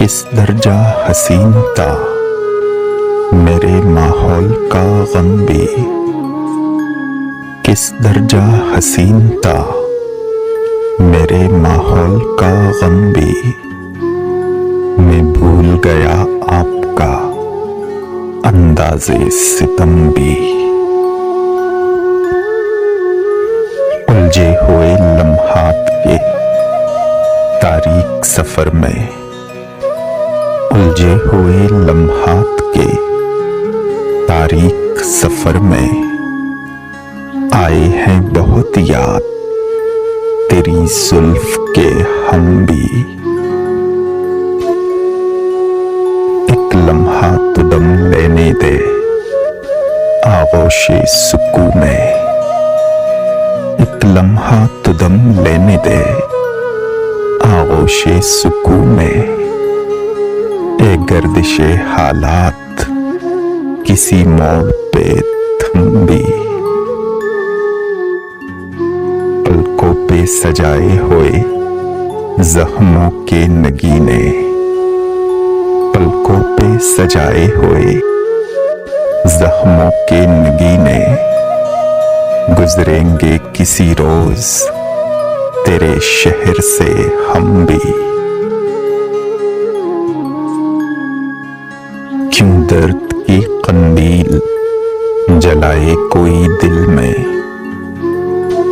किस दर्जा हसीन था मेरे माहौल का गम भी, किस दर्जा हसीन था मेरे माहौल का गम भी। मैं भूल गया आपका अंदाज़े सितम भी। उलझे हुए लम्हात के तारीक सफर में, उलझे हुए लम्हात के तारीक सफर में आए हैं बहुत याद तेरी जुल्फ के हम भी। एक लम्हा तो दम लेने दे आगोशे सुकून में, एक लम्हा तो दम लेने दे आगोशे सुकून में। ए गर्दिशे हालात किसी मोड़ पे थम भी, पलकों पे सजाए हुए जख्मों के नगीने, पलकों पे सजाए हुए जख्मों के नगीने। गुजरेंगे किसी रोज तेरे शहर से हम भी। क्यों दर्द की कंदील जलाए कोई दिल में,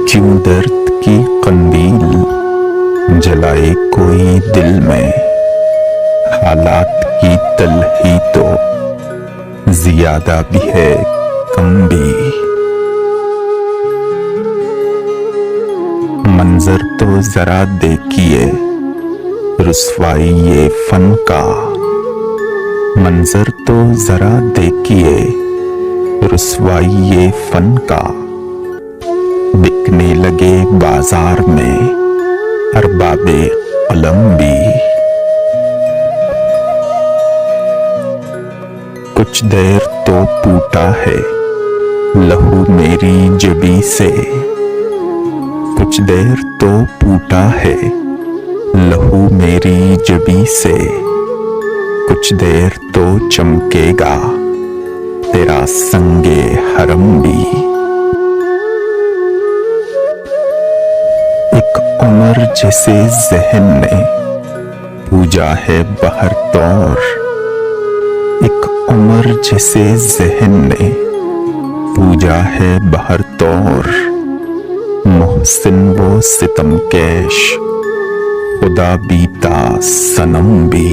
क्यों दर्द की कंदील जलाए कोई दिल में। हालात की तलही तो ज्यादा भी है कम भी। मंजर तो जरा देखिए रुस्वाई ये फन का, मंजर तो जरा देखिए रुस्वाई ये फन का। बिकने लगे बाजार में अरबाबे कलम भी। कुछ देर तो टूटा है लहू मेरी जबी से, कुछ देर तो टूटा है लहू मेरी जबी से। कुछ देर तो चमकेगा तेरा संगे हरम भी। एक उम्र जैसे जहन ने पूजा है बहर तौर, एक उम्र जैसे जहन ने पूजा है बहर तौर। मोहसिन वो सितमकेश खुदा बीता सनम भी।